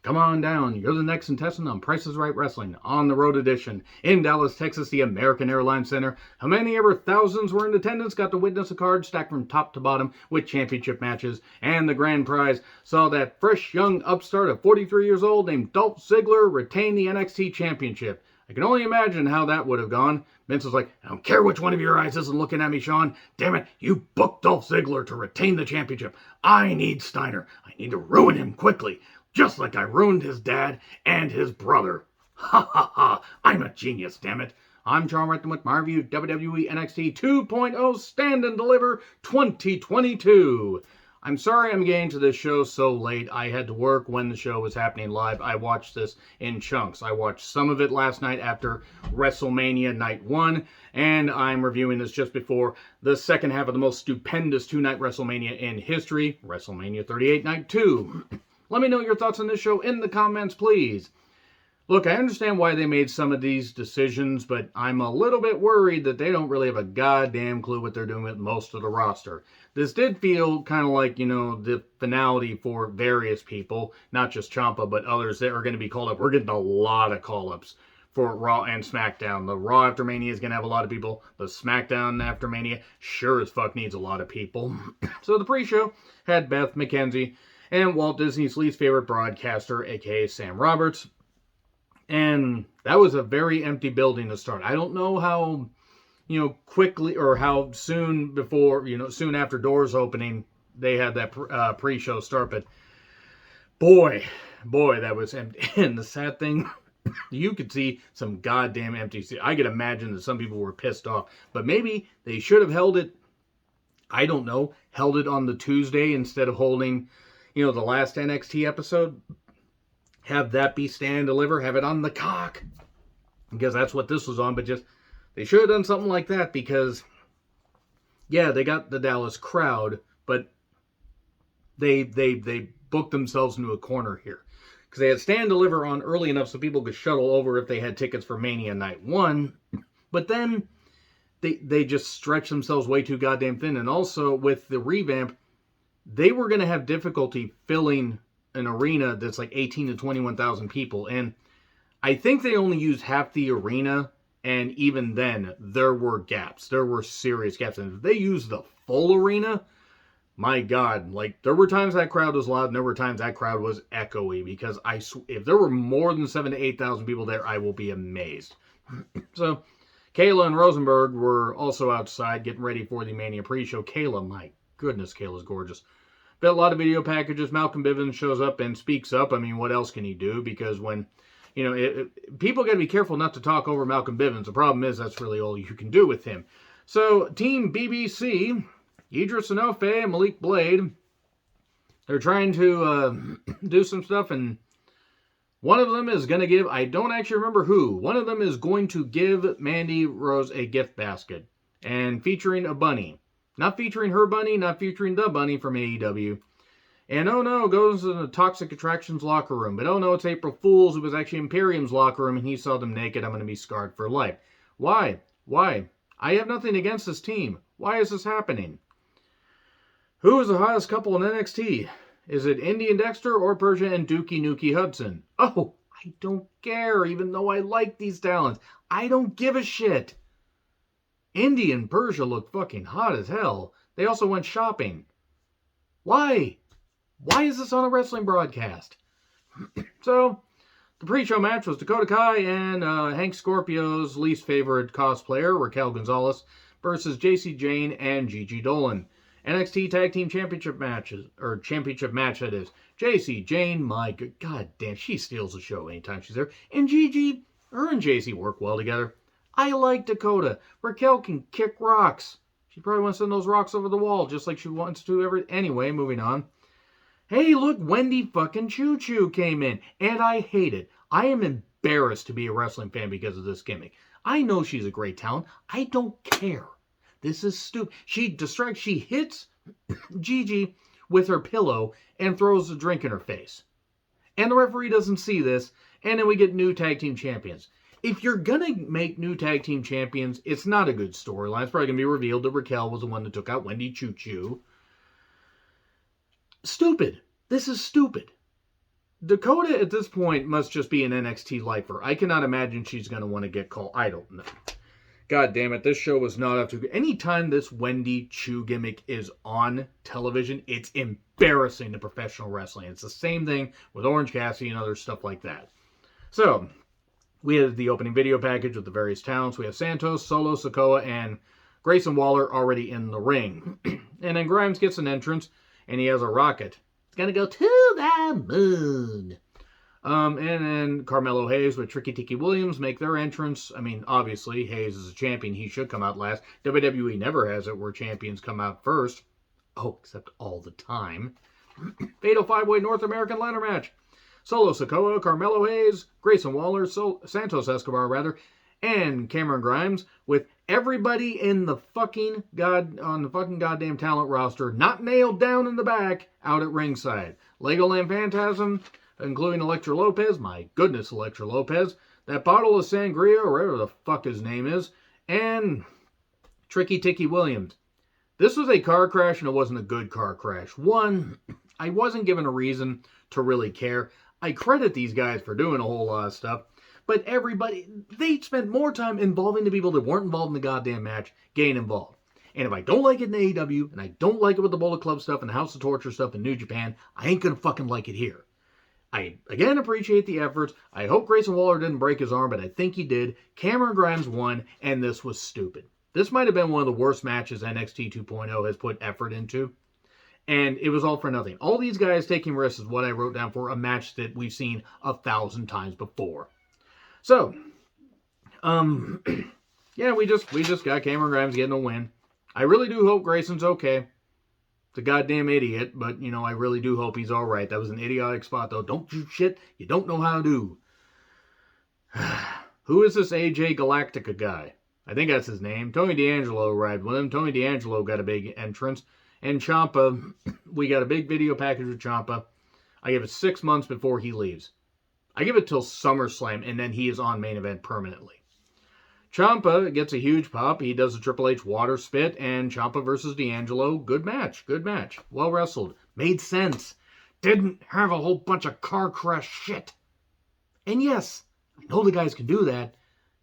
Come on down. You're the next contestant on Price is Right Wrestling on the Road Edition. In Dallas, Texas, the American Airlines Center. How many ever thousands were in attendance got to witness a card stacked from top to bottom with championship matches. And the grand prize saw that fresh young upstart of 43 years old named Dolph Ziggler retain the NXT championship. I can only imagine how that would have gone. Vince was like, I don't care which one of your eyes isn't looking at me, Sean. Damn it, you booked Dolph Ziggler to retain the championship. I need Steiner. I need to ruin him quickly. Just like I ruined his dad and his brother. Ha ha ha, I'm a genius, damn it. I'm Sean Renton with my review WWE NXT 2.0 Stand and Deliver 2022. I'm sorry I'm getting to this show so late. I had to work when the show was happening live. I watched this in chunks. I watched some of it last night after WrestleMania Night 1, and I'm reviewing this just before the second half of the most stupendous two-night WrestleMania in history, WrestleMania 38 Night 2. Let me know your thoughts on this show in the comments, please. Look, I understand why they made some of these decisions, but I'm a little bit worried that they don't really have a goddamn clue what they're doing with most of the roster. This did feel kind of like, the finality for various people, not just Ciampa, but others that are going to be called up. We're getting a lot of call-ups for Raw and SmackDown. The Raw after Mania is going to have a lot of people. The SmackDown after Mania sure as fuck needs a lot of people. So the pre-show had Beth McKenzie and Walt Disney's least favorite broadcaster, aka Sam Roberts. And that was a very empty building to start. I don't know how, quickly or how soon before, soon after doors opening, they had that pre-show start. But boy, that was empty. And the sad thing, you could see some goddamn empty seats. I could imagine that some people were pissed off. But maybe they should have held it, I don't know, held it on the Tuesday instead of holding, the last NXT episode. Have that be Stand and Deliver. Have it on the cock. Because that's what this was on. But they should have done something like that. Because, yeah, they got the Dallas crowd. But they booked themselves into a corner here. Because they had Stand and Deliver on early enough so people could shuttle over if they had tickets for Mania Night 1. But then they just stretched themselves way too goddamn thin. And also with the revamp, they were going to have difficulty filling an arena that's like 18 to 21,000 people. And I think they only used half the arena. And even then, there were gaps. There were serious gaps. And if they used the full arena, my God, there were times that crowd was loud and there were times that crowd was echoey. Because if there were more than 7,000 to 8,000 people there, I will be amazed. So, Kayla and Rosenberg were also outside getting ready for the Mania pre-show. Kayla, my goodness, Kayla's gorgeous. But a lot of video packages. Malcolm Bivens shows up and speaks up. I mean, what else can he do? Because when, people got to be careful not to talk over Malcolm Bivens. The problem is that's really all you can do with him. So, Team BBC, Idris Enofe and Malik Blade, they're trying to do some stuff. And one of them is going to give, I don't actually remember who, one of them is going to give Mandy Rose a gift basket. And featuring a bunny. Not featuring her bunny, not featuring the bunny from AEW. And oh no, goes in the Toxic Attractions locker room. But oh no, it's April Fool's. It was actually Imperium's locker room and he saw them naked. I'm going to be scarred for life. Why? I have nothing against this team. Why is this happening? Who is the hottest couple in NXT? Is it Indy and Dexter or Persia and Dookie Nukie Hudson? Oh, I don't care, even though I like these talents. I don't give a shit. Indy and Persia look fucking hot as hell. They also went shopping. Why? Why is this on a wrestling broadcast? So, the pre-show match was Dakota Kai and Hank Scorpio's least favorite cosplayer, Raquel Gonzalez, versus JC Jane and Gigi Dolan. NXT Tag Team Championship match that is. JC Jane, my god damn, she steals the show anytime she's there. And Gigi, her and JC work well together. I like Dakota. Raquel can kick rocks. She probably wants to send those rocks over the wall, just like she wants to Anyway, moving on. Hey, look, Wendy fucking Choo Choo came in. And I hate it. I am embarrassed to be a wrestling fan because of this gimmick. I know she's a great talent. I don't care. This is stupid. She hits Gigi with her pillow and throws a drink in her face. And the referee doesn't see this. And then we get new tag team champions. If you're going to make new tag team champions, it's not a good storyline. It's probably going to be revealed that Raquel was the one that took out Wendy Choo Choo. Stupid. This is stupid. Dakota at this point must just be an NXT lifer. I cannot imagine she's going to want to get called idol. No. God damn it, this show was not up to good. Anytime this Wendy Chu gimmick is on television, it's embarrassing to professional wrestling. It's the same thing with Orange Cassidy and other stuff like that. So, we have the opening video package with the various talents. We have Santos, Solo Sikoa, and Grayson Waller already in the ring. And then Grimes gets an entrance, and he has a rocket. It's going to go to the moon. And then Carmelo Hayes with Tricky Tiki Williams make their entrance. I mean, obviously, Hayes is a champion. He should come out last. WWE never has it where champions come out first. Oh, except all the time. Fatal 5-way North American ladder match. Solo Sikoa, Carmelo Hayes, Grayson Waller, Santos Escobar, and Cameron Grimes with everybody in the fucking goddamn talent roster not nailed down in the back out at ringside. Legoland Phantasm, including Elektra Lopez, my goodness, Elektra Lopez, that bottle of sangria, or whatever the fuck his name is, and Tricky Tiki Williams. This was a car crash, and it wasn't a good car crash. One, I wasn't given a reason to really care. I credit these guys for doing a whole lot of stuff, but everybody, they spent more time involving the people that weren't involved in the goddamn match getting involved. And if I don't like it in AEW, and I don't like it with the Bullet Club stuff and the House of Torture stuff in New Japan, I ain't gonna fucking like it here. I, again, appreciate the efforts. I hope Grayson Waller didn't break his arm, but I think he did. Cameron Grimes won, and this was stupid. This might have been one of the worst matches NXT 2.0 has put effort into. And it was all for nothing. All these guys taking risks is what I wrote down for a match that we've seen 1,000 times before. So, yeah, we just got Cameron Grimes getting a win. I really do hope Grayson's okay. It's a goddamn idiot, but, you know, I really do hope he's all right. That was an idiotic spot, though. Don't do shit you don't know how to do. Who is this AJ Galactica guy? I think that's his name. Tony D'Angelo arrived with him. Tony D'Angelo got a big entrance. And Ciampa, we got a big video package with Ciampa. I give it 6 months before he leaves. I give it till SummerSlam, and then he is on main event permanently. Ciampa gets a huge pop. He does a Triple H water spit, and Ciampa versus D'Angelo. Good match. Good match. Well wrestled. Made sense. Didn't have a whole bunch of car crash shit. And yes, I know the guys can do that.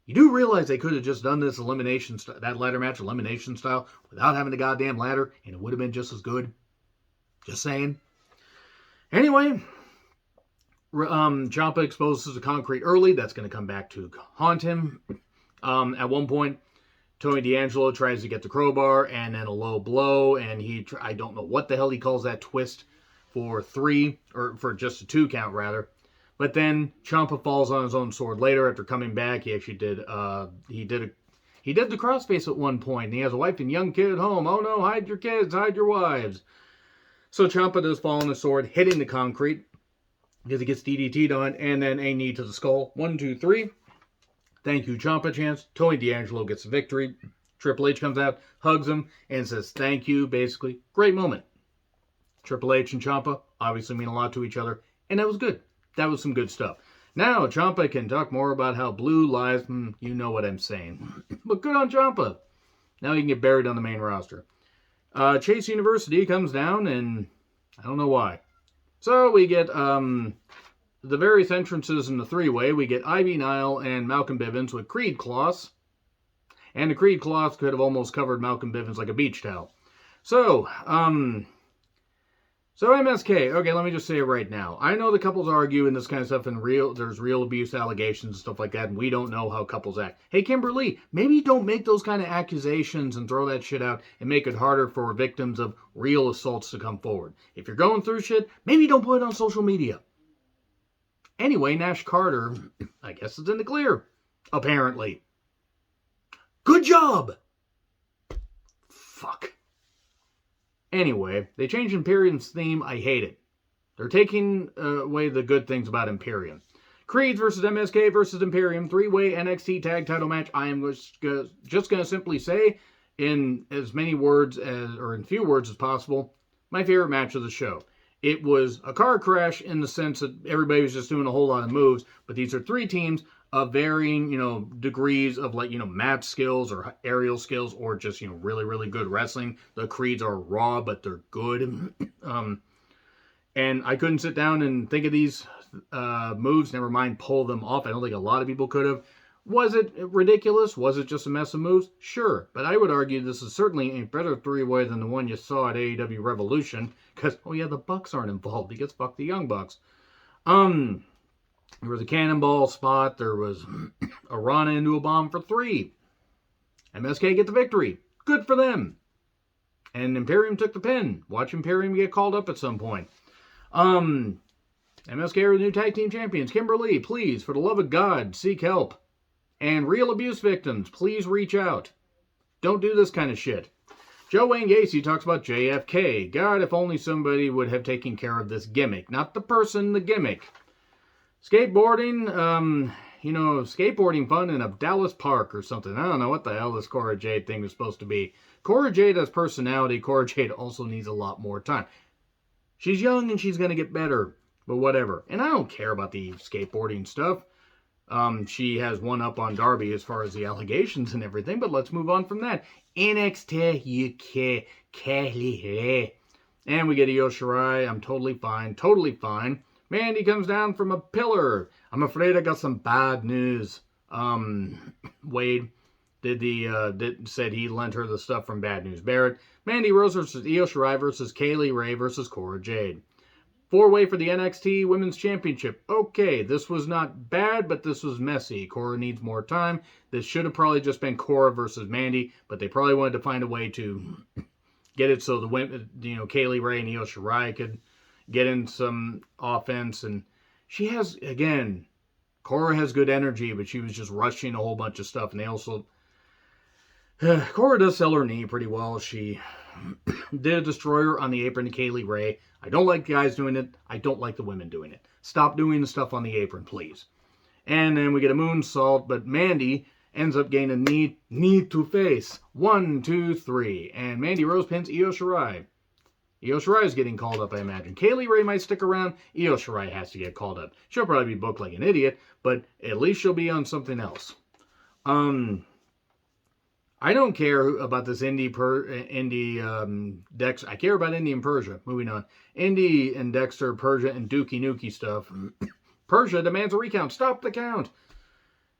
You do realize they could have just done this that ladder match elimination style without having the goddamn ladder, and it would have been just as good. Just saying. Anyway, Ciampa exposes the concrete early. That's going to come back to haunt him. At one point, Tony D'Angelo tries to get the crowbar and then a low blow, and I don't know what the hell he calls that twist for 3, or for just a 2 count rather. But then Ciampa falls on his own sword later after coming back. He actually did the crossface at one point, and he has a wife and young kid at home. Oh no, hide your kids, hide your wives. So Ciampa does fall on the sword, hitting the concrete, because he gets DDT'd on, and then a knee to the skull. 1, 2, 3. Thank you, Ciampa chance. Tony D'Angelo gets the victory. Triple H comes out, hugs him, and says thank you, basically. Great moment. Triple H and Ciampa obviously mean a lot to each other, and that was good. That was some good stuff. Now, Ciampa can talk more about how blue lies. You know what I'm saying. But good on Ciampa. Now he can get buried on the main roster. Chase University comes down, and I don't know why. So we get the various entrances in the 3-way. We get Ivy Nile and Malcolm Bivens with Creed cloths. And the Creed cloth could have almost covered Malcolm Bivens like a beach towel. So MSK, okay, let me just say it right now. I know the couples argue and this kind of stuff, and there's real abuse allegations and stuff like that, and we don't know how couples act. Hey, Kimberly, maybe don't make those kind of accusations and throw that shit out and make it harder for victims of real assaults to come forward. If you're going through shit, maybe don't put it on social media. Anyway, Nash Carter, I guess it's in the clear, apparently. Good job! Fuck. Anyway, they changed Imperium's theme. I hate it. They're taking away the good things about Imperium. Creed versus MSK versus Imperium, 3-way NXT tag title match. I am just going to simply say, in as many words or in few words as possible, my favorite match of the show. It was a car crash in the sense that everybody was just doing a whole lot of moves, but these are 3 teams of varying, degrees of mat skills or aerial skills or just, really, really good wrestling. The Creeds are raw, but they're good. And I couldn't sit down and think of these moves, never mind pull them off. I don't think a lot of people could have. Was it ridiculous? Was it just a mess of moves? Sure, but I would argue this is certainly a better three-way than the one you saw at AEW Revolution, because, oh yeah, the Bucks aren't involved. He gets fucked the Young Bucks. There was a cannonball spot. There was a Rana into a bomb for 3. MSK get the victory. Good for them. And Imperium took the pin. Watch Imperium get called up at some point. MSK are the new tag team champions. Kimberly, please, for the love of God, seek help. And real abuse victims, please reach out. Don't do this kind of shit. Joe Wayne Gacy talks about JFK. God, if only somebody would have taken care of this gimmick. Not the person, the gimmick. Skateboarding, skateboarding fun in a Dallas park or something. I don't know what the hell this Cora Jade thing was supposed to be. Cora Jade has personality. Cora Jade also needs a lot more time. She's young and she's going to get better, but whatever. And I don't care about the skateboarding stuff. She has one up on Darby as far as the allegations and everything, but let's move on from that. NXT UK Kelly. And we get Io Shirai. I'm totally fine. Mandy comes down from a pillar. I'm afraid I got some bad news. Wade said he lent her the stuff from Bad News Barrett. Mandy Rose versus Io Shirai versus Kaylee Ray versus Cora Jade. 4-way for the NXT Women's Championship. Okay, this was not bad, but this was messy. Cora needs more time. This should have probably just been Cora versus Mandy, but they probably wanted to find a way to get it so the women, Kaylee Ray and Io Shirai could get in some offense. And she has, again, Cora has good energy, but she was just rushing a whole bunch of stuff. And they also, Cora does sell her knee pretty well. She did a destroyer on the apron to Kaylee Ray. I don't like guys doing it. I don't like the women doing it. Stop doing the stuff on the apron, please. And then we get a moonsault, but Mandy ends up getting a knee to face. 1, 2, 3. And Mandy Rose pins Io Shirai. Io Shirai is getting called up, I imagine. Kaylee Ray might stick around. Io Shirai has to get called up. She'll probably be booked like an idiot, but at least she'll be on something else. I don't care about this Dexter. I care about Indy and Persia. Moving on. Indy and Dexter, Persia, and Dookie Nukie stuff. Persia demands a recount. Stop the count.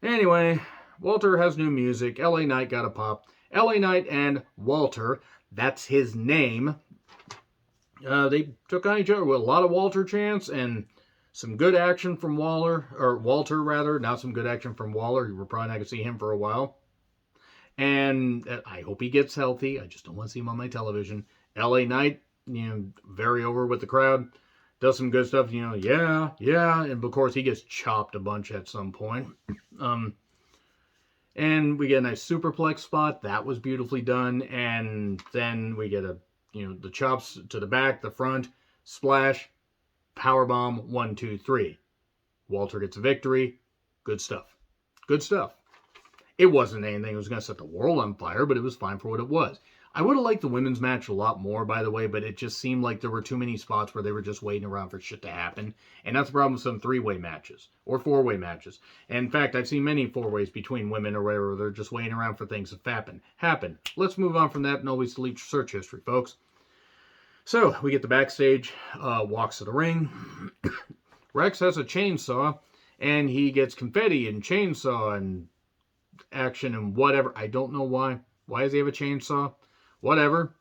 Anyway, Walter has new music. LA Knight got a pop. LA Knight and Walter, that's his name. They took on each other with a lot of Walter chants and some good action from Walter rather. Not some good action from Waller. We're probably not going to see him for a while. And I hope he gets healthy. I just don't want to see him on my television. LA Knight, very over with the crowd. Does some good stuff, yeah. And of course, he gets chopped a bunch at some point. And we get a nice superplex spot. That was beautifully done. And then we get the chops to the back, the front, splash, powerbomb, 1, 2, 3. Walter gets a victory. Good stuff. It wasn't anything that was going to set the world on fire, but it was fine for what it was. I would have liked the women's match a lot more, by the way, but it just seemed like there were too many spots where they were just waiting around for shit to happen. And that's the problem with some 3-way matches or 4-way matches. And in fact, I've seen many 4-ways between women or whatever. They're just waiting around for things to happen. Let's move on from that and always delete search history, folks. So we get the backstage, walks to the ring. Rex has a chainsaw, and he gets confetti and chainsaw and action and whatever. I don't know why. Why does he have a chainsaw? Whatever.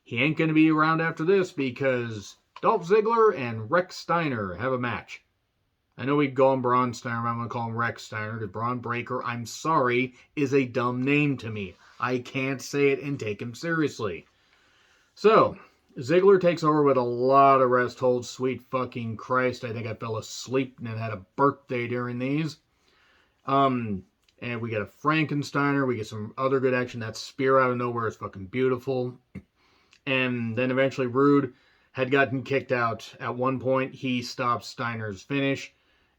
He ain't going to be around after this because Dolph Ziggler and Rex Steiner have a match. I know we call him Braun Steiner, but I'm going to call him Rex Steiner because Braun Breaker, I'm sorry, is a dumb name to me. I can't say it and take him seriously. So, Ziggler takes over with a lot of rest holds. Sweet fucking Christ. I think I fell asleep and had a birthday during these. And we get a Frankensteiner. We get some other good action. That spear out of nowhere is fucking beautiful. And then eventually Rude had gotten kicked out. At one point, he stops Steiner's finish.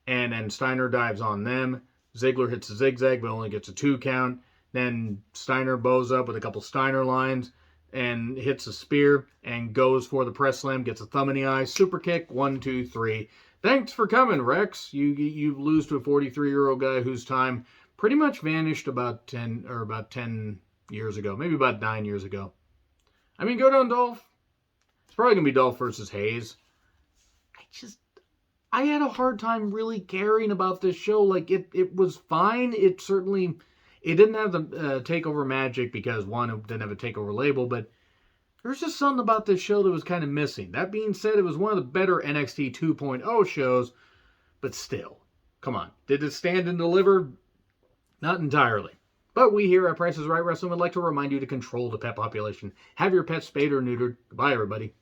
And then Steiner dives on them. Ziggler hits a zigzag, but only gets a 2 count. Then Steiner bows up with a couple Steiner lines and hits a spear and goes for the press slam. Gets a thumb in the eye. Super kick. 1, 2, 3. Thanks for coming, Rex. You lose to a 43-year-old guy whose time pretty much vanished about 10 years ago. Maybe about 9 years ago. I mean, go down Dolph. It's probably going to be Dolph versus Hayes. I had a hard time really caring about this show. Like, it was fine. It didn't have the takeover magic because, one, it didn't have a takeover label, but there's just something about this show that was kind of missing. That being said, it was one of the better NXT 2.0 shows, but still, come on. Did it stand and deliver? Not entirely. But we here at Price is Right Wrestling would like to remind you to control the pet population. Have your pet spayed or neutered. Goodbye, everybody.